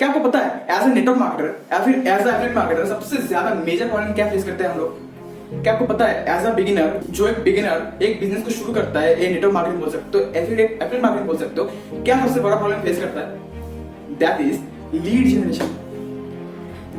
क्या आपको पता है एज ए नेटवर्क मार्केटर या फिर एज ए एफिलिएट मार्केटर सबसे ज्यादा मेजर प्रॉब्लम क्या फेस करते हैं हम लोग? क्या आपको पता है एज अ बिगिनर, जो एक बिगिनर एक बिजनेस को शुरू करता है, ये नेटवर्क मार्केटिंग बोल सकते हो, एफिलिएट मार्केटिंग बोल सकते हो, क्या सबसे बड़ा प्रॉब्लम फेस करता है? That is lead generation.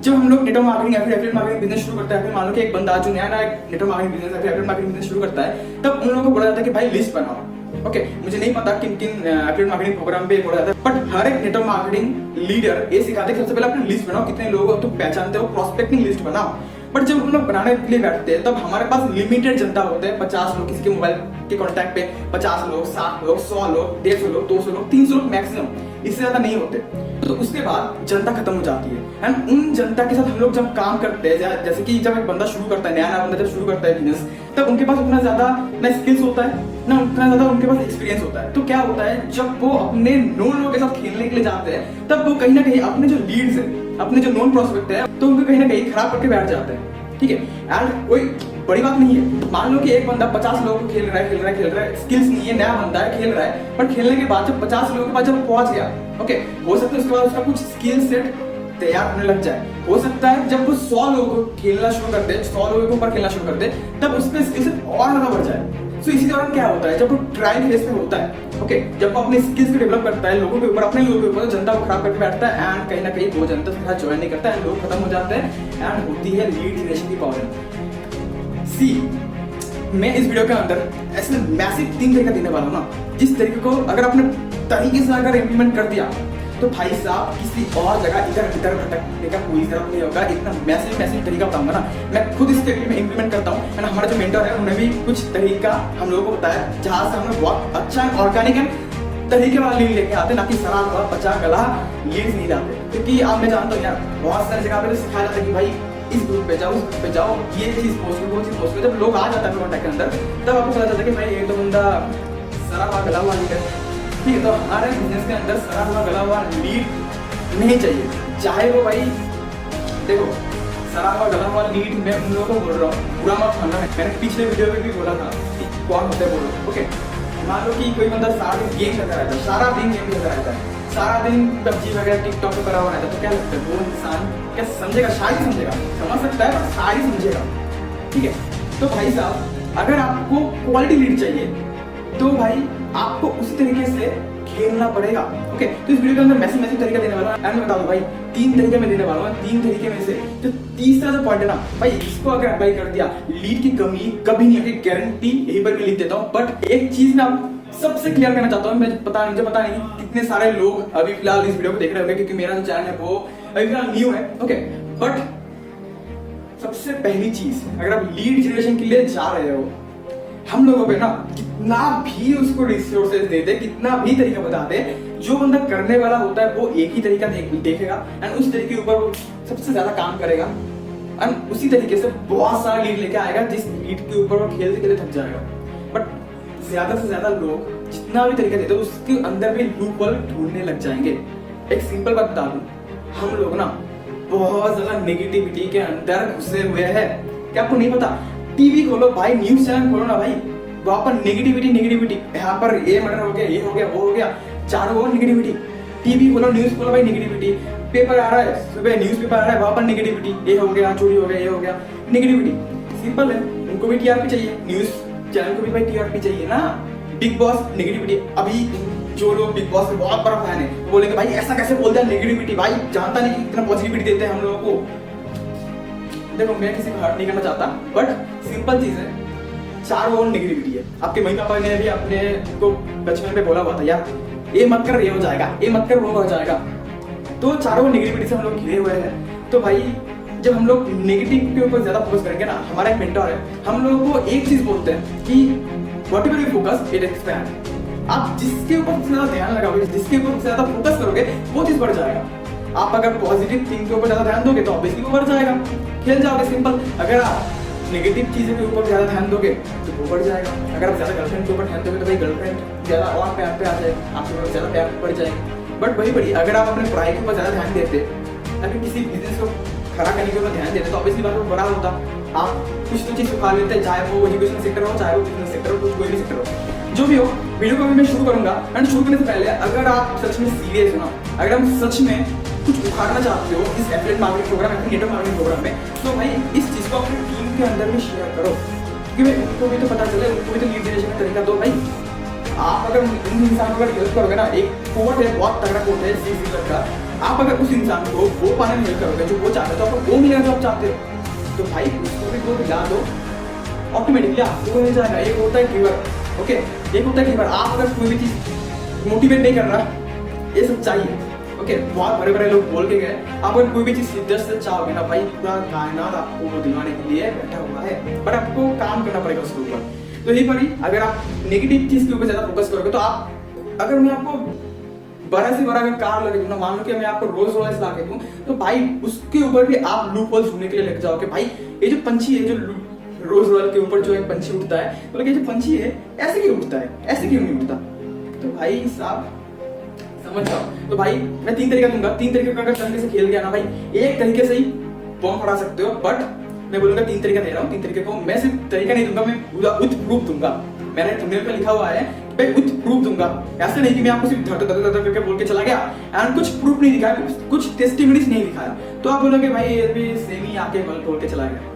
जब हम लोग नेटवर्क मार्केटिंग या फिर एफिलिएट मार्केटिंग बिजनेस शुरू करते हैं, फिर मान लो कि एक बंदा जो नया नेटवर्क मार्केटिंग बिजनेस या फिर एफिलिएट मार्केटिंग बिजनेस शुरू करता है, तब उन लोगों को बोला जाता है कि भाई लिस्ट बनाओ। ओके, मुझे नहीं पता किन किन एफिलिएट मार्केटिंग प्रोग्राम पे बोला जाता है, बट हर एक नेटवर्क मार्केटिंग लीडर ये सिखाते हैं कि सबसे पहले अपनी लिस्ट बनाओ, कितने लोग हो तुम पहचानते हो, प्रोस्पेक्टिंग लिस्ट बनाओ। बट जब हम लोग बनाने के लिए बैठते हैं तब हमारे पास लिमिटेड जनता होते हैं, 50 लोग किसी के मोबाइल के कॉन्टैक्ट पे, 50 लोग, 60 लोग, 100 लोग, 150 लोग, 200 लोग, 300 लोग मैक्सिमम, इससे ज्यादा नहीं होते। तो उसके बाद जनता खत्म हो जाती है एंड उन जनता के साथ हम लोग जब काम करते हैं, जैसे कि जब एक बंदा शुरू करता है, नया बंदा जब शुरू करता है बिजनेस, तब उनके पास उतना ज्यादा ना स्किल्स होता है ना उतना ज्यादा उनके पास एक्सपीरियंस होता है। तो क्या होता है, जब वो अपने नोन लोगों के साथ खेलने के लिए जाते हैं, तब वो कहीं ना कहीं अपने जो लीड्स है, अपने जो नॉन प्रोस्पेक्ट है, तो उनको कहीं ना कहीं खराब करके बैठ जाते हैं। ठीक है, एंड कोई बड़ी बात नहीं है। मान लो कि एक बंदा 50 लोगों को खेल रहा है, स्किल्स नहीं है, नया बंदा है, खेल रहा है, बट खेलने के बाद जब 50 लोगों के पास जब पहुंच गया, ओके, हो सकता है उसके बाद उसका कुछ स्किल सेट तैयार होने लग जाए। हो सकता है जब वो 100 लोगों को खेलना शुरू कर दे, 100 लोगों के ऊपर खेलना शुरू कर दे, तब उसके स्किल सेट और ज्यादा बढ़ जाए। तो इसी दौरान क्या होता है, जब वो ट्रायल फेज में होता है, ओके, जब वो अपने स्किल्स को डेवलप करता है लोगों के ऊपर, अपने लोगों के ऊपर, तो जनता को खराब करके बैठता है एंड कहीं ना कहीं वो जनता उसके साथ ज्वाइन नहीं करता है, लोग खत्म हो जाते हैं एंड होती है लीड जनरेशन की प्रॉब्लम। सी, मैं इस वीडियो के अंदर ऐसे मैसिव 3 तरीका देने वाला हूँ ना, जिस तरीके को अगर आपने तरीके से अगर इम्प्लीमेंट कर दिया तो भाई साहब किसी और जगह इधर भटकने का कोई जरूरत नहीं होगा। इतना मैसिव तरीका बताऊंगा ना, मैं खुद इस तरीके में इम्प्लीमेंट करता हूँ एंड हमारा जो मेंटर है उन्होंने भी कुछ तरीका हम लोगों को बताया, जहाँ से हम लोग बहुत अच्छा ऑर्गेनिक तरीके वाला लीड लेके आते, ना कि सड़ा हुआ बचा गला लीड नहीं लाते। क्योंकि आप, मैं जानता हूँ यार, बहुत सारी जगह पे सिखाया जाता है कि भाई इस ग्रुप पे जाओ, उस ग्रुप पे जाओ, ये चीज पोस्ट करो, वो चीज पोस्ट करो। जब लोग आ जाता है कॉन्टैक्ट के अंदर, तब आपको पता चलता है कि भाई ये तो बंदा सड़ा हुआ गला हुआ लीड है। ठीक है, तो हमारे बिजनेस के अंदर सड़ा हुआ गला हुआ लीड नहीं चाहिए। चाहे वो भाई देखो, सड़ा हुआ गला हुआ लीड मैं उन लोगों को बोल रहा हूँ, बुरा मत मानना, मैंने पिछले वीडियो में भी बोला था कि कौन होते हैं बोलो। ओके, मान लो कि कोई बंदा सारा दिन गेम खेलता रहता है, सारा दिन गेम खेलता रहता है, सारा दिन पबजी वगैरह टिकटॉक पे करा हुआ रहता है, तो क्या लगता है वो इंसान क्या समझेगा? शायद समझेगा, समझ सकता है पर शायद समझेगा। ठीक है, तो भाई साहब अगर आपको क्वालिटी लीड चाहिए तो भाई आपको उसी तरीके से खेलना पड़ेगा। ओके, तो इस वीडियो के अंदर मैसिव तरीका देने वाला हूं एंड मैं बता दूं भाई 3 तरीके में देने वाला हूं। 3 तरीके में से जो तीसरा जो पॉइंट है ना भाई, इसको अगर अप्लाई कर दिया, लीड की कमी कभी नहीं होगी, गारंटी यही पर मैं लिख देता हूं। बट एक चीज मैं सबसे क्लियर करना चाहता हूं, मुझे पता नहीं कितने सारे लोग अभी फिलहाल इस वीडियो को देख रहे होंगे, क्योंकि मेरा जो चैनल है वो अभी फिलहाल न्यू है। ओके, बट सबसे पहली चीज, अगर आप लीड जनरेशन के लिए जा रहे हो, हम लोगों पे ना कितना भी उसको रिसोर्सेज दे दे, कितना भी तरीका बता दे, जो बंदा करने वाला होता है वो एक ही तरीका देखेगा एंड उस तरीके के ऊपर वो सबसे ज्यादा काम करेगा एंड उसी तरीके से बहुत सारा लीड लेके आएगा, जिस लीड के ऊपर वो खेलते खेलते थक जाएगा। बट ज्यादा से ज्यादा लोग जितना भी तरीका देते हैं उसके अंदर भी लूपहोल ढूंढने लग जाएंगे। एक सिंपल बात बता दूं, हम लोग ना बहुत ज्यादा नेगेटिविटी के अंदर घुसे हुए हैं। क्या आपको नहीं पता? टीवी खोलो भाई, न्यूज चैनल खोलो ना भाई, वहां पर नेगेटिविटी, यहाँ पर ये मर्डर हो गया, ये हो गया, वो हो गया, चारों ओर नेगेटिविटी। टीवी खोलो, न्यूज खोलो भाई, नेगेटिविटी। पेपर आ रहा है, सुबह न्यूज पेपर आ रहा है, वहां पर नेगेटिविटी, ये हो गया, चोरी हो गया, ये हो गया, नेगेटिविटी। सिंपल है, उनको भी टीआरपी चाहिए, न्यूज चैनल को भी भाई टीआरपी चाहिए ना। बिग बॉस नेगेटिविटी, अभी जो लोग बिग बॉस के बहुत बड़ा फैन है वो बोलेंगे भाई ऐसा कैसे बोलते हैं नेगेटिविटी, भाई जानता नहीं कितना पॉजिटिविटी देते हैं हम लोगों को। देखो, मैं किसी को हर्ट नहीं करना चाहता, बट सिंपल चीज है, चारों ओर नेगेटिविटी है। आपके मम्मी पापा ने भी अपने को बचपन में बोला हुआ था, यार ये मत कर, ये हो जाएगा, ये मत कर, वो हो जाएगा। तो चारों ओर नेगेटिविटी से हम लोग घिरे हुए हैं। तो भाई जब हम लोग नेगेटिव के ऊपर ज्यादा फोकस करेंगे ना, हमारा एक मेंटर है, हम लोगों को एक चीज बोलते हैं कि whatever you focus it expand. आप जिसके ऊपर सबसे ज्यादा ध्यान लगाओगे, जिसके ऊपर सबसे ज्यादा फोकस करोगे, वो चीज बढ़ जाएगा। आप अगर पॉजिटिव थिंग के ऊपर ज्यादा ध्यान दोगे तो ऑब्वियसली वो बढ़ जाएगा, खेल जाओगे। सिंपल। अगर आप नेगेटिव चीजों के ऊपर ज्यादा ध्यान दोगे तो वो बढ़ जाएगा। अगर आप ज्यादा गर्लफ्रेंड के ऊपर ध्यान दोगे तो भाई गर्लफ्रेंड ज्यादा और प्यार पे आ जाएगा, आपके ऊपर ज्यादा प्यार बढ़ जाएगा। बट वही बड़ी, अगर आप अपने पढ़ाई के ऊपर ज्यादा ध्यान देते या फिर किसी बिजनेस को खड़ा करने के ऊपर ध्यान देते तो ऑब्वियसली बात वो बड़ा होता। आप कुछ तो चीज सिखा लेते, चाहे वो एजुकेशन सेक्टर हो, चाहे वो बिजनेस सेक्टर हो, कोई भी सेक्टर हो, जो भी हो। वीडियो को भी मैं शुरू करूंगा एंड शुरू करने से पहले अगर आप सच में सीरियस हो ना, अगर हम सच में कुछ उखाड़ना चाहते हो इस एफिलिएट मार्केटिंग प्रोग्राम या फिर नेटवर्क मार्केटिंग प्रोग्राम में, तो भाई इस चीज को अपनी टीम के अंदर भी शेयर करो, क्योंकि भाई उनको भी तो पता चले, उनको भी तो लीड जनरेशन का तरीका दो भाई। आप अगर इन इंसान को हेल्प करोगे ना, एक कोट है, बहुत तगड़ा कोट है सी का, आप अगर उस इंसान को वो पाने में हेल्प करोगे जो वो चाहते हो, तो आपको वो मिलेगा जो आप चाहते हो, तो भाई उसको भी वो दिला दो, ऑटोमेटिकली आपको मिल जाएगा। एक होता है गिवर, ओके, एक होता है गिवर। आप अगर कोई भी चीज मोटिवेट नहीं कर रहा, ये सच्चाई है, ओके, बहुत बड़े बड़े लोग बोल के गए, आप अगर कोई भी चीज सिद्ध से चाहोगे ना भाई, पूरा कायनात आपको दिलाने के लिए बैठा हुआ है, बट आपको काम करना पड़ेगा उसके ऊपर। तो यही पर ही अगर आप नेगेटिव चीज के ऊपर ज्यादा फोकस करोगे, तो आप, अगर मैं आपको बड़ा से बड़ा अगर कार लगे दूं, मान लो कि मैं आपको रोल्स रॉयस ला के दूं, तो भाई उसके ऊपर भी आप लूप होल्स ढूंढने के लिए लग जाओगे। भाई ये जो पंछी है, जो रोज रॉयल के ऊपर जो एक पंछी उठता है, तो ये जो पंछी है ऐसे क्यों उठता है, ऐसे क्यों नहीं उठता, तो भाई साहब समझ जाओ। तो भाई मैं 3 तरीका दूंगा, 3 तरीके का अगर तरीके से खेल गया ना भाई, एक तरीके से ही बॉम्ब फड़ा सकते हो, बट मैं बोलूंगा 3 तरीका दे रहा हूँ। 3 तरीके को मैं सिर्फ तरीका नहीं दूंगा, मैं पूरा विथ प्रूफ दूंगा। मैंने थंबनेल पे लिखा हुआ है भाई विथ प्रूफ दूंगा, ऐसे नहीं कि मैं आपको सिर्फ धड़ करके बोल के चला गया एंड कुछ प्रूफ नहीं दिखाया, कुछ टेस्टिमनीज नहीं दिखाया, तो आप बोलोगे भाई ये भी सेम ही आके बोल के चला गया।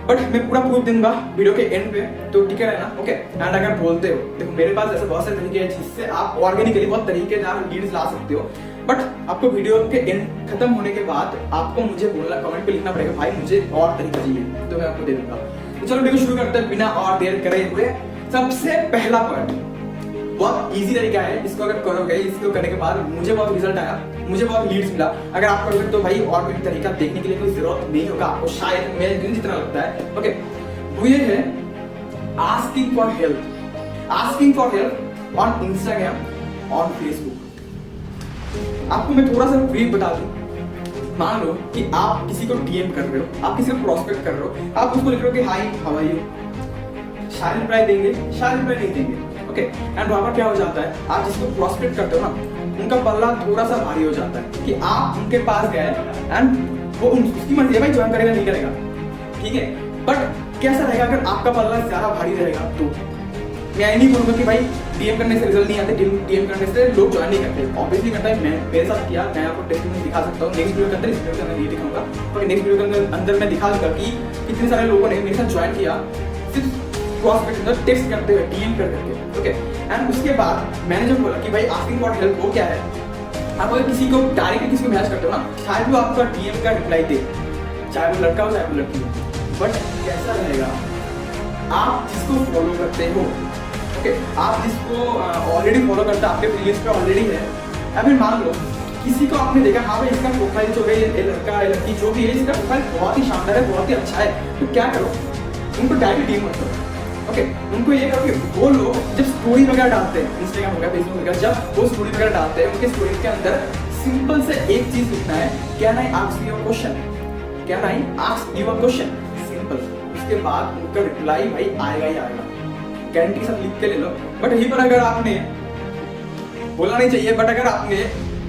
बट मैं पूरा प्रूफ दूंगा वीडियो के एंड पे, तो ठीक है ना, ओके। एंड अगर बोलते हो, देखो मेरे पास ऐसे बहुत सारे तरीके हैं जिससे आप ऑर्गेनिकली बहुत तरीकेदार लीड्स ला सकते हो, बट आपको वीडियो के एंड खत्म होने के बाद आपको मुझे बोलना, कमेंट पे लिखना पड़ेगा भाई मुझे और तरीका चाहिए, तो मैं आपको दे दूंगा। तो चलो वीडियो शुरू करते हैं बिना और देर करे हुए। सबसे पहला पॉइंट बहुत इजी तरीका है, इसको अगर करोगे, इसको करने के बाद मुझे बहुत रिजल्ट आया, मुझे बहुत लीड्स मिला। अगर आप करोगे तो भाई और कोई तरीका देखने के लिए कोई जरूरत नहीं होगा आपको, शायद मेरे जितना लगता है, ओके। वो ये है asking for help, asking for help on Instagram, on Facebook. आपको मैं थोड़ा सा ब्रीफ बता दूं। मान लो कि आप किसी को डीएम कर रहे हो, आप किसी को प्रोस्पेक्ट कर रहे हो, आप उसको लिख रहे हो कि हाय हाउ आर यू, शायद रिप्लाई देंगे, शायद रिप्लाई नहीं देंगे, ओके। एंड वहां पर क्या हो जाता है, आप जिसको प्रोस्पेक्ट करते हो ना, उनका पल्ला थोड़ा सा भारी हो जाता है कि आप उनके पास गए एंड वो उसकी मर्जी है भाई, ज्वाइन करेगा नहीं करेगा, ठीक है। बट कैसा रहेगा अगर आपका पल्ला ज्यादा भारी रहेगा, तो मैं नहीं बोलूंगा कि भाई डीएम करने से रिजल्ट नहीं आते, डीएम करने से लोग ज्वाइन नहीं करते, ऑब्वियसली करता है। मैं मेरे साथ किया, मैं आपको टेस्टिमनी दिखा सकता हूँ नेक्स्ट वीडियो के अंदर, इस वीडियो के अंदर नहीं दिखाऊंगा, पर नेक्स्ट वीडियो के अंदर मैं दिखा दूंगा कि कितने सारे लोगों ने मेरे साथ ज्वाइन किया सिर्फ प्रोस्पेक्ट टेक्स्ट करते हुए, डीएम करके, ओके। एंड उसके बाद मैंने जो बोला कि भाई आस्किंग फॉर हेल्प वो क्या है, आप अगर किसी को डायरेक्टली किसी को मैसेज करते हो ना, शायद वो आपका डीएम का रिप्लाई दे, चाहे वो लड़का हो चाहे वो लड़की हो, बट कैसा रहेगा, आप जिसको फॉलो करते हो, ओके, आप जिसको ऑलरेडी फॉलो करते हो, आपके प्रीवियस पे ऑलरेडी है, या फिर मान लो किसी को आपने देखा, हाँ भाई इसका प्रोफाइल जो है, ये लड़का या लड़की जो भी है, इसका प्रोफाइल बहुत ही शानदार है, बहुत ही अच्छा है, तो क्या करो, उनको डायरेक्ट डीएम मत करो, ओके। उनको ये करो कि वो लोग जब स्टोरी वगैरह डालते हैं, इंस्टाग्राम हो गया, फेसबुक हो गया, जब वो स्टोरी वगैरह डालते हैं, उनके स्टोरी के अंदर सिंपल से एक चीज लिखना है, can I ask you a question, can I ask you a question, simple. उसके बाद उनका रिप्लाई भाई आएगा ही आएगा, गारंटी सब लिख के ले लो। बट यहीं पर अगर आपने बोलना नहीं चाहिए, बट अगर आपने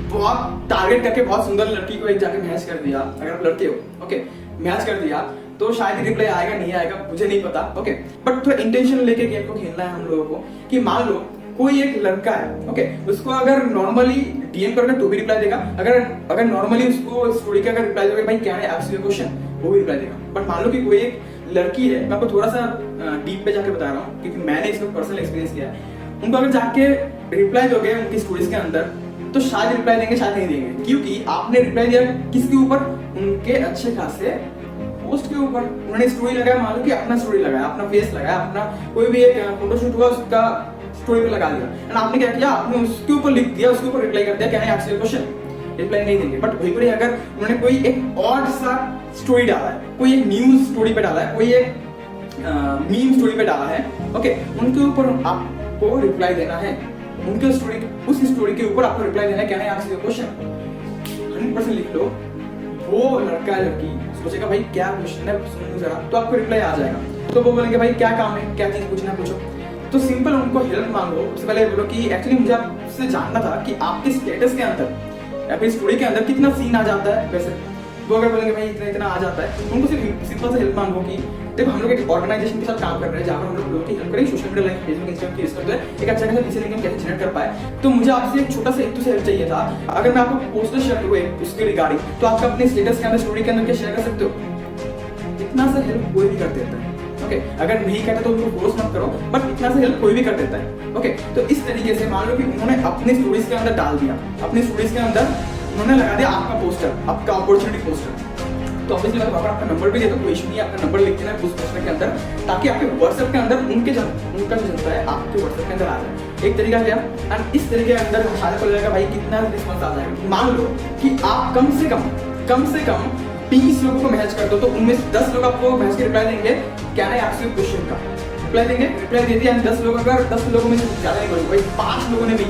बहुत टारगेट करके बहुत सुंदर लड़की को एक जाके मैच कर दिया, अगर आप लड़के हो, ओके, मैच कर दिया, तो शायद रिप्लाई आएगा नहीं आएगा मुझे नहीं पता, ओके। बट थोड़ा इंटेंशन लेके गेम को खेलना है हम लोगों को, कि मान लो कोई एक लड़का है, ओके, उसको अगर नॉर्मली डीएम करोगे तो भी रिप्लाई देगा, अगर नॉर्मली उसको स्टोरी का अगर रिप्लाई दोगे भाई क्या है आस्क यू क्वेश्चन, वो भी रिप्लाई देगा। बट मान लो कि कोई एक लड़की है, मैं आपको थोड़ा सा डीप पे जाके बता रहा हूँ क्योंकि मैंने इसमें पर्सनल एक्सपीरियंस किया है, उनको अगर जाके रिप्लाई दोगे उनकी स्टोरीज के अंदर, तो शायद रिप्लाई देंगे शायद नहीं देंगे, क्योंकि आपने रिप्लाई दिया किसके ऊपर, उनके अच्छे खासे पोस्ट के ऊपर। उन्होंने स्टोरी लगाया, मान लो कि अपना स्टोरी लगाया, अपना फेस लगाया, अपना कोई भी एक फोटोशूट हुआ उसका स्टोरी पे लगा दिया, एंड आपने क्या किया, आपने उसके ऊपर लिख दिया, उसके ऊपर रिप्लाई कर दिया can I ask you a question, reply नहीं देंगे। बट वही पर अगर उन्होंने कोई एक ऑड सा स्टोरी डाला है, कोई एक न्यूज स्टोरी पे डाला है, कोई एक मीम स्टोरी पे डाला है, ओके, उनके ऊपर आपको रिप्लाई देना है, उनके स्टोरी, उस स्टोरी के ऊपर आपको रिप्लाई देना है can I ask you a question. 100% लिख लो, वो लड़का है लड़की सोचेगा भाई क्या क्वेश्चन है सुनो जरा, तो आपको रिप्लाई आ जाएगा। तो वो बोलेंगे भाई क्या काम है, क्या चीज पूछना पूछो, तो सिंपल उनको हेल्प मांगो। उससे पहले बोलो कि एक्चुअली मुझे आपसे जानना था कि आपके स्टेटस के अंदर या फिर स्टोरी के अंदर कितना सीन आ जाता है, वैसे वो अगर बोलेंगे भाई इतना इतना आ जाता है, उनको सिर्फ सिंपल सा हेल्प मांगो कि देखो हम लोग एक ऑर्गेनाइजेशन के साथ काम कर रहे हैं जहाँ पर हम लोग लोगों की हेल्प करेंगे, social media like Facebook Instagram की यूज करते हैं, एक अच्छा खासा डिजिटल इनकम कैसे जनरेट कर पाए। तो मुझे आपसे एक छोटा सा एक हेल्प चाहिए था। अगर मैं आपको पोस्टर शेयर करूँ उसके रिगार्डिंग, तो आप अपने स्टेटस के अंदर, स्टोरी के अंदर क्या शेयर कर सकते हो? इतना सा हेल्प कोई भी कर देता है। ओके, अगर नहीं करता तो उनको फोर्स मत करो, बट इतना सा हेल्प कोई भी कर देता है। ओके, तो इस तरीके से मान लो कि उन्होंने अपने स्टोरीज के अंदर डाल दिया, अपनी स्टोरीज के अंदर उन्होंने लगा दिया आपका पोस्टर, आपका अपॉर्चुनिटी पोस्टर। तो ऑब्वियसली मैं आपका नंबर भी दे दो, कोई इशू नहीं है, आपका नंबर लिख देना उस पोस्टर के अंदर, ताकि आपके व्हाट्सएप के अंदर उनका जो जनता है आपके व्हाट्सएप के अंदर आ जाए। एक तरीका है एंड इस तरीके के अंदर सारे को लगेगा भाई कितना रिस्पॉन्स आ जाएगा। मान लो कि आप कम से कम 20 लोगों को मैसेज कर दो, तो उनमें से 10 लोग आपको मैसेज के रिप्लाई देंगे can I ask you question का रिप्लाई देंगे, रिप्लाई दे दिया। 10 लोग, अगर 10 लोगों में से ज्यादा नहीं बोलेंगे भाई, 5 लोगों ने भी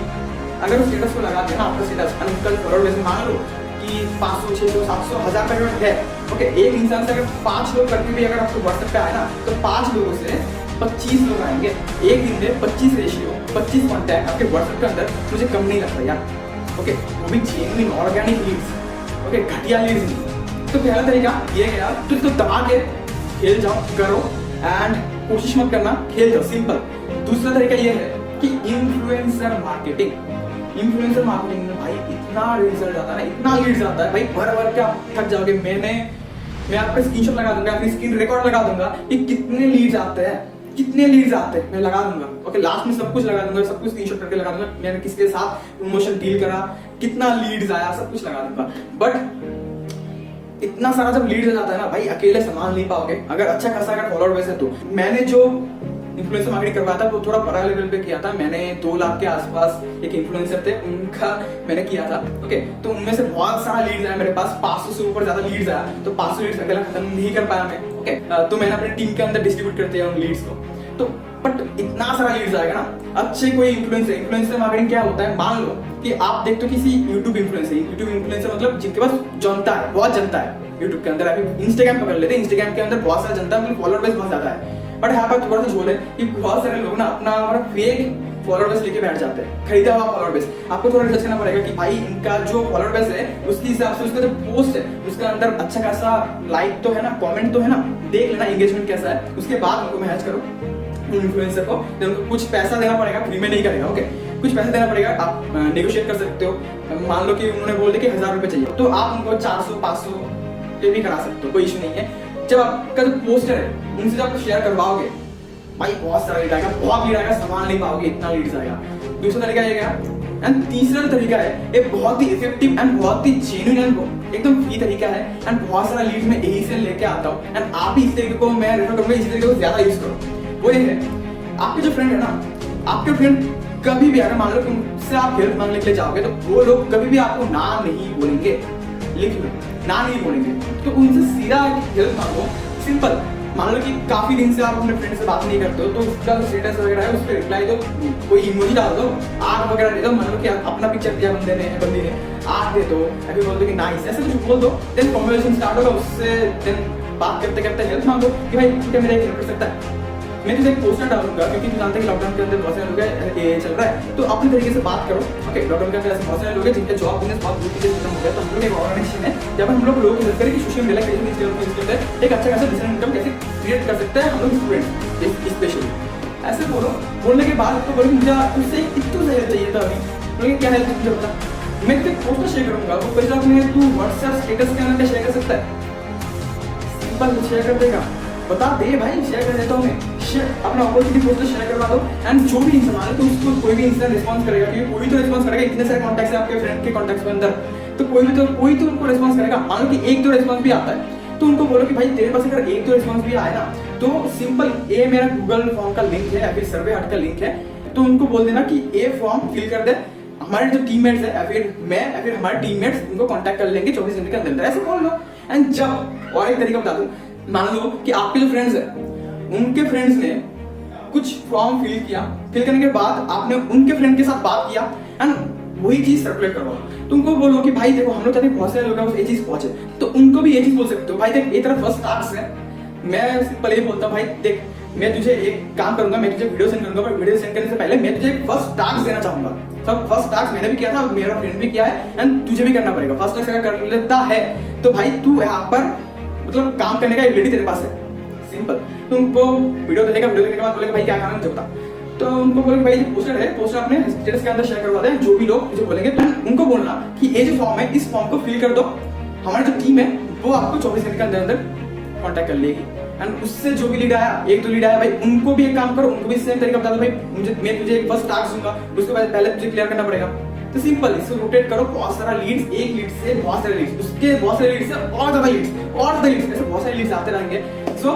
अगर स्टेटस को लगा दिया ना, आपका स्टेटस अनकल फॉलोअर वैसे मान लो कि 500 600 700 1000 का है। ओके, एक इंसान से अगर 5 लोग करके भी अगर आपको व्हाट्सएप पे आए ना, तो 5 लोगों से 25 लोग आएंगे एक दिन में। 25 रेशियो, 25 कॉन्टैक्ट आपके व्हाट्सएप के अंदर मुझे कम नहीं लगता यार। ओके, वो भी जेन्युइन ऑर्गेनिक लीड्स, ओके, घटिया लीड्स नहीं। तो पहला तरीका ये है यार, तो दबा के खेल जाओ, करो एंड कोशिश मत करना, खेल जाओ, सिंपल। दूसरा तरीका ये है कि इन्फ्लुएंसर मार्केटिंग में भाई इतना रिजल्ट आता है ना, इतना लीड्स आता है भाई, भर के आप थक जाओगे। मैं आपका स्क्रीनशॉट लगा दूंगा, अपनी स्क्रीन रिकॉर्ड लगा दूंगा कि कितने लीड्स आते हैं, मैं लगा दूंगा। ओके, लास्ट में सब कुछ लगा दूंगा, सब कुछ स्क्रीनशॉट करके लगा दूंगा, मैंने किसके साथ प्रमोशन डील करा, कितना लीड्स आया, सब कुछ लगा दूंगा। बट इतना सारा जब लीड्स आ जाता है ना भाई, अकेले संभाल नहीं पाओगे। अगर अच्छा खासा अगर फॉलोअर बेस है तो मैंने जो इन्फ्लुएंसर मार्केटिंग करवाया था वो थोड़ा बड़ा लेवल पे किया था। मैंने 2 लाख के आसपास एक इन्फ्लुएंसर थे, उनका मैंने किया था। ओके, तो उनमें से बहुत सारा लीड्स आया मेरे पास, 500 से ऊपर ज्यादा लीड्स आया। तो 500 लीड्स अकेला खत्म नहीं कर पाया मैं। ओके, तो मैंने अपनी टीम के अंदर डिस्ट्रीब्यूट करते हैं उन लीड्स को। तो बट इतना सारा लीड्स आएगा ना, अच्छे कोई इन्फ्लुएंसर मार्केटिंग क्या होता है, मान लो कि आप देखते हो किसी यूट्यूब इन्फ्लुएंसर मतलब जिनके पास जनता है, बहुत जनता है यूट्यूब के अंदर। अभी इंस्टाग्राम पकड़ लेते हैं, इंस्टाग्राम के अंदर बहुत सारा जनता है, मतलब फॉलोअर बेस बहुत ज्यादा है। बट यहाँ पर थोड़ा सा झोल है कि बहुत सारे लोग ना अपना फेक फॉलोअर बेस लेके बैठ जाते हैं, खरीदा हुआ फॉलोअर बेस। आपको थोड़ा रिसर्च करना पड़ेगा कि भाई इनका जो फॉलोअर बेस है उसके हिसाब से उसका जो पोस्ट है उसके अंदर अच्छा खासा लाइक तो है ना, कमेंट तो है ना, देख लेना एंगेजमेंट कैसा है। उसके बाद उनको मैसेज करो इन्फ्लुएंसर को, उनको कुछ पैसा देना पड़ेगा, फ्री में नहीं करेगा। ओके, कुछ पैसा देना पड़ेगा, आप नेगोशिएट कर सकते हो। मान लो कि उन्होंने बोल दिया कि 1000 रुपए चाहिए, तो आप उनको 400 500 पे भी करा सकते हो, कोई इशू नहीं है। जब आपका जो पोस्टर है उनसे जब आप शेयर करवाओगे भाई, बहुत सारा लीड आएगा, बहुत लीड आएगा, संभाल नहीं पाओगे, इतना लीड्स आएगा। दूसरा तरीका ये गया। एंड तीसरा तरीका है, ये बहुत ही इफेक्टिव एंड बहुत ही जेन्युइन एंड एकदम फ्री तरीका है एंड बहुत सारा लीड मैं यही से लेके आता हूँ एंड आप भी इस तरीके को मैं रेफर करूंगा, इस तरीके को ज्यादा यूज करो। वो ये है, आपके जो फ्रेंड है ना, आपके फ्रेंड कभी भी अगर मान लो उनसे आप हेल्प मांगने के लिए जाओगे तो वो लोग कभी भी आपको ना नहीं बोलेंगे, लिख लो, ना नहीं बोलेंगे। तो उनसे सीधा हेल्प मांगो, सिंपल। मान लो कि काफी दिन से आप अपने फ्रेंड से बात नहीं करते हो, तो उसका स्टेटस वगैरह है उस पर रिप्लाई दो, कोई इमोजी डाल दो, आग वगैरह दे दो। मान लो कि अपना पिक्चर दिया बंदी ने आग दे दो, अभी बोल दो कि नाइस, ऐसे कुछ बोल दो। देन कन्वर्सेशन स्टार्ट होगा, उससे देन बात करते करते हेल्प मांगो कि भाई क्या मेरा हेल्प कर सकता है। मैं तुझे एक पोस्टर डालूंगा क्योंकि तू जानते हैं कि लॉकडाउन के अंदर बहुत सारे लोग ये चल रहा है, तो अपने तरीके से बात करो। ओके, लॉकडाउन के अंदर ऐसे बहुत सारे लोग हैं जिनके जॉब बिजनेस बहुत बुरी तरीके से खत्म हो गया, तो हम लोग एक ऑर्गेनाइजेशन है जब हम लोग लोगों को हेल्प करें कि सोशल मीडिया कैसे एक अच्छा खासा बिजनेस इनकम कैसे क्रिएट कर सकते हैं हम लोग स्टूडेंट स्पेशली। ऐसे बोलने के बाद तो बोलो मुझे तुझसे इतना सा हेल्प चाहिए था, अभी क्या हेल्प मुझे बता। मैं तुझे पोस्टर शेयर करूंगा, वो पैसा अपने तू व्हाट्सएप स्टेटस के अंदर शेयर कर सकता है, सिंपल शेयर कर देगा, बता दे भाई, शेयर कर देता हूँ मैं, अपना अपॉर्चुनिटी पोस्टर शेयर करवा दो एंड जो भी इंसान है तो उसको कोई भी इंसान रिस्पॉन्स करेगा, क्योंकि कोई तो रिस्पॉन्स करेगा। इतने सारे कॉन्टैक्ट्स है आपके फ्रेंड के कॉन्टैक्ट्स के अंदर, तो कोई तो उनको रिस्पॉन्स करेगा। मान लो कि एक तो रिस्पॉन्स भी आता है, तो उनको बोलो कि भाई तेरे पास अगर एक तो रिस्पॉन्स भी आए ना, तो सिंपल ये मेरा गूगल फॉर्म का लिंक है या फिर सर्वे हट का लिंक है, तो उनको बोल देना कि ये फॉर्म फिल कर दे, हमारे जो टीममेट्स है या फिर मैं या फिर हमारे टीममेट्स उनको कांटेक्ट कर लेंगे 24 घंटे के अंदर, ऐसे बोल लो। एंड जब और एक तरीका बता दूं, मान लो कि आपके जो फ्रेंड्स है उनके फ्रेंड्स ने कुछ फॉर्म फिल किया, फिल करने के बाद आपने उनके फ्रेंड के साथ बात किया एंड वही चीज सर्कुलेट करवाओ। तुमको बोलो कि भाई देखो हम लोग चाहते हैं बहुत सारे लोग हैं ये चीज पहुंचे, तो उनको भी ये चीज बोल सकते हो, भाई देख ये तेरा फर्स्ट टास्क है। मैं सिंपल ये बोलता हूँ भाई देख मैं तुझे एक काम करूंगा, मैं तुझे वीडियो सेंड करूंगा, पर वीडियो सेंड करने से पहले मैं तुझे फर्स्ट टास्क देना चाहूंगा। सब फर्स्ट टास्क मैंने भी किया था, मेरा फ्रेंड भी किया है, एंड तुझे भी करना पड़ेगा। फर्स्ट टास्क अगर कर लेता है तो भाई तू यहाँ पर मतलब काम करने का एबिलिटी तेरे पास है, सिंपल। तो उनको वीडियो देखने के बाद बोलेगा भाई क्या खाना मुझे बता, तो उनको बोलेंगे भाई ये पोस्टर है, पोस्टर अपने स्टेटस के अंदर शेयर करवा दें। जो भी लोग मुझे बोलेंगे तो उनको बोलना कि ये जो फॉर्म है इस फॉर्म को फिल कर दो, हमारी जो टीम है वो आपको 24 घंटे के अंदर अंदर कॉन्टैक्ट कर लेगी। एंड उससे जो भी लीड आया, एक तो लीड आया भाई, उनको भी एक काम करो, उनको भी सेम तरीका बता दो भाई मैं तुझे एक फर्स्ट टास्क दूंगा, उसके बाद पहले तुझे क्लियर करना पड़ेगा। तो सिंपल इसको रोटेट करो, बहुत सारा लीड्स, एक लीड से बहुत सारे लीड्स, उसके बहुत सारे लीड्स से और ज्यादा लीड्स, ऐसे बहुत सारे लीड्स आते रहेंगे। सो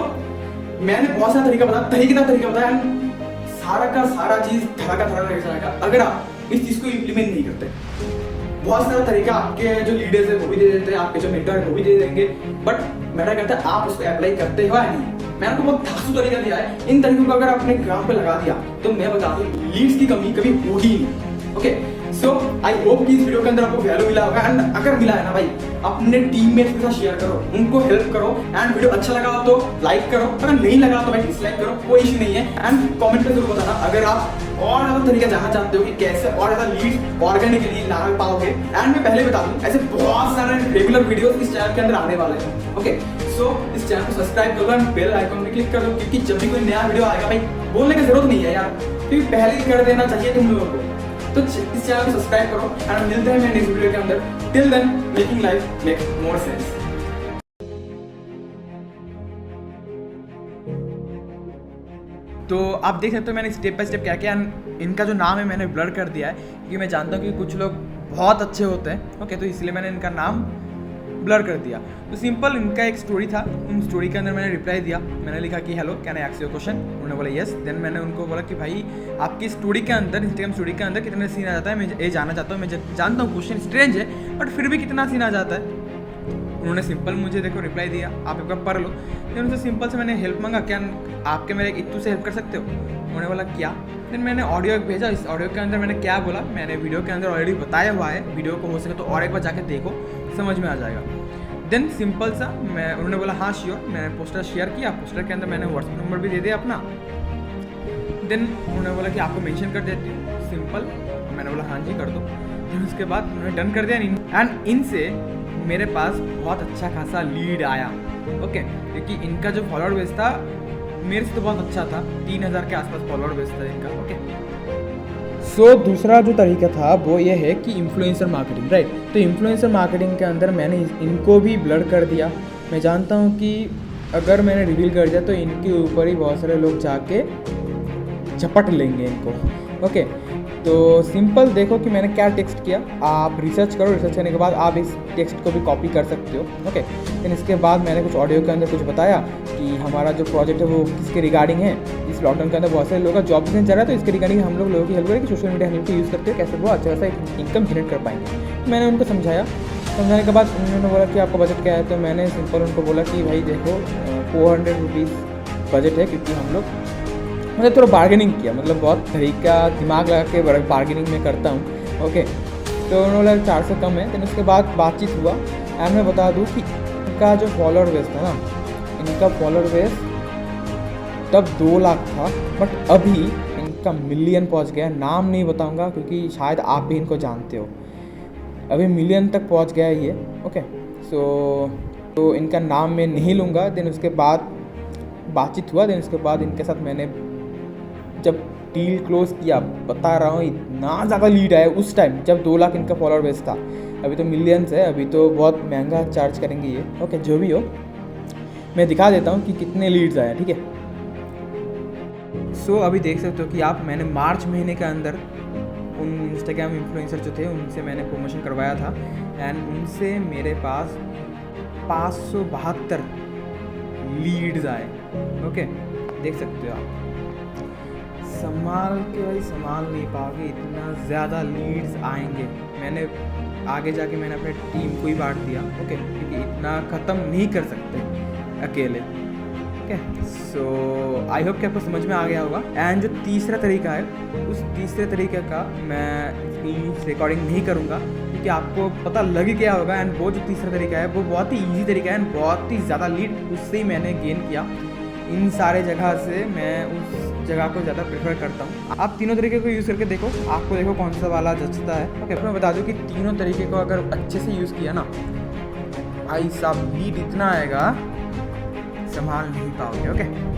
मैंने बहुत सारा तरीका बताया, सारा का सारा चीज धड़ा का जाएगा अगर आप इस चीज को इम्प्लीमेंट नहीं करते। बहुत सारा तरीका आपके जो लीडर्स है वो भी दे देते हैं, आपके जो मेंटर है वो भी दे देंगे, बट मैटर करता है आप उसको अप्लाई करते हो या नहीं। मैंने आपको बहुत धांसू तरीका दिया है, इन तरीकों को अगर आपने ग्राम पे लगा दिया तो मैं बता दूं लीड्स की कमी कभी होगी ही नहीं। ओके, सो आई होप कि इस वीडियो के अंदर आपको वैल्यू मिला होगा, एंड अगर मिला है ना भाई अपने टीममेट्स के साथ शेयर करो, उनको हेल्प करो, एंड वीडियो अच्छा लगा हो तो लाइक करो, अगर नहीं लगा तो भाई डिसलाइक करो, कोई इशू नहीं है। एंड कमेंट पे जरूर बताना अगर आप और ज्यादा तरीका जानना चाहते हो कि कैसे और ज्यादा लीड ऑर्गेनिकली ला पाओगे। एंड मैं पहले बता दूं ऐसे बहुत सारे रेगुलर वीडियोस इस चैनल के अंदर आने वाले हैं। ओके, सो इस चैनल को सब्सक्राइब करो एंड बेल आइकन पे क्लिक कर दो, क्योंकि जब भी कोई नया वीडियो आएगा भाई बोलने की जरूरत नहीं है यार, क्योंकि पहले ही कर देना चाहिए तुम लोगों को। तो इस चैनल को सब्सक्राइब करो एंड मिलते हैं मेरे नेक्स्ट वीडियो के अंदर। Till then making life make more sense. तो आप देख सकते हो मैंने स्टेप बाय स्टेप क्या किया। इनका जो नाम है मैंने ब्लर कर दिया है, क्योंकि मैं जानता हूँ कि कुछ लोग बहुत अच्छे होते हैं। ओके, तो इसलिए मैंने इनका नाम ब्लर कर दिया। तो सिंपल इनका एक स्टोरी था, उन स्टोरी के अंदर मैंने रिप्लाई दिया, मैंने लिखा कि hello can I ask you question, उन्होंने बोला यस। देन मैंने उनको बोला कि भाई आपकी स्टोरी के अंदर, इंस्टाग्राम स्टोरी के अंदर कितने सीन आ जाता है, मैं ये जानना चाहता हूँ। मैं जानता हूँ क्वेश्चन स्ट्रेंज है, बट फिर भी कितना सीन आ जाता है। उन्होंने सिंपल मुझे देखो रिप्लाई दिया, आप एक बार पढ़ लो। फिर उनसे सिंपल से मैंने हेल्प मांगा, क्या आपके मेरे इत्तू से हेल्प कर सकते हो? उन्होंने बोला क्या। फिर मैंने ऑडियो भेजा, इस ऑडियो के अंदर मैंने क्या बोला मैंने वीडियो के अंदर ऑलरेडी बताया हुआ है, वीडियो को हो सके तो और एक बार जाके देखो, समझ में आ जाएगा। देन सिंपल सा उन्होंने बोला हाँ श्योर, मैंने पोस्टर शेयर किया, पोस्टर के अंदर मैंने व्हाट्सएप नंबर भी दे दिया अपना। देन उन्होंने बोला कि आपको मेंशन कर देती हूँ, सिंपल। मैंने बोला हाँ जी कर दो। फिर उसके बाद उन्होंने डन कर दिया, एंड इनसे मेरे पास बहुत अच्छा खासा लीड आया। ओके, क्योंकि इनका जो फॉलोअर बेस था मेरे से तो बहुत अच्छा था, 3000 के आसपास फॉलोअर बेस था इनका। ओके, सो दूसरा जो तरीका था वो ये है कि इन्फ्लुएंसर मार्केटिंग, राइट। तो इन्फ्लुएंसर मार्केटिंग के अंदर मैंने इनको भी ब्लर कर दिया। मैं जानता हूँ कि अगर मैंने रिवील कर दिया तो इनके ऊपर ही बहुत सारे लोग जाके झपट लेंगे इनको। ओके, तो सिंपल देखो कि मैंने क्या टेक्स्ट किया, आप रिसर्च करो, रिसर्च करने के बाद आप इस टेक्स्ट को भी कॉपी कर सकते हो। ओके, फिर इसके बाद मैंने कुछ ऑडियो के अंदर कुछ बताया कि हमारा जो प्रोजेक्ट है वो किसके रिगार्डिंग है। इस लॉकडाउन के अंदर बहुत सारे लोगों का जॉब बिजनेस चल रहा है, तो इसके रिगार्डिंग हम लोगों की हेल्प करें कि सोशल मीडिया हेल्प यूज़ करते हो, कैसे वो अच्छा खासा इनकम जनरेट कर पाएंगे। मैंने उनको समझाने के बाद उन्होंने बोला कि आपका बजट क्या है, तो मैंने सिंपल उनको बोला कि भाई देखो 400 रुपीज़ बजट है, क्योंकि हम लोग मतलब थोड़ा बार्गेनिंग किया, मतलब बहुत तरीका दिमाग लगा के बार्गेनिंग में करता हूँ। ओके, तो उन्होंने बोला 400 कम है। फिर उसके बाद बातचीत हुआ, एंड मैं बता दूँ कि इनका जो फॉलोअर बेस था ना, इनका फॉलोअर बेस तब 2 लाख था, बट अभी इनका मिलियन पहुँच गया। नाम नहीं बताऊँगा क्योंकि शायद आप भी इनको जानते हो, अभी मिलियन तक पहुँच गया है ये। ओके, तो इनका नाम मैं नहीं लूँगा। देन उसके बाद बातचीत हुआ, देन उसके बाद इनके साथ मैंने जब डील क्लोज किया, बता रहा हूँ इतना ज़्यादा लीड आया उस टाइम जब 2 लाख इनका फॉलोअर बेस था। अभी तो मिलियंस है, अभी तो बहुत महंगा चार्ज करेंगे ये। ओके, जो भी हो मैं दिखा देता हूँ कि कितने लीड्स आए, ठीक है। सो अभी देख सकते हो कि आप मैंने मार्च महीने के अंदर उन इंस्टाग्राम इन्फ्लुएंसर जो थे उनसे मैंने प्रमोशन करवाया था, एंड उनसे मेरे पास 572 लीड्स आए। ओके, देख सकते हो आप, संभाल नहीं पाओगे, इतना ज़्यादा लीड्स आएंगे। मैंने आगे जाके मैंने अपने टीम को ही बांट दिया। ओके, क्योंकि इतना ख़त्म नहीं कर सकते अकेले। ओके, सो आई होप कि आपको समझ में आ गया होगा। एंड जो तीसरा तरीका है, उस तीसरे तरीके का मैं इसकी रिकॉर्डिंग नहीं करूँगा, क्योंकि आपको पता लग ही गया होगा। एंड वो जो तीसरा तरीका है वो बहुत ही ईजी तरीका है, एंड बहुत ही ज़्यादा लीड उससे ही मैंने गेन किया। इन सारे जगह से मैं उस जगह को ज़्यादा प्रेफर करता हूँ। आप तीनों तरीके को यूज़ करके देखो, आपको देखो कौन सा वाला जचता है। ओके, मैं बता दूँ कि तीनों तरीके को अगर अच्छे से यूज़ किया ना, भाई साहब हीट इतना आएगा संभाल नहीं पाओगे। ओके।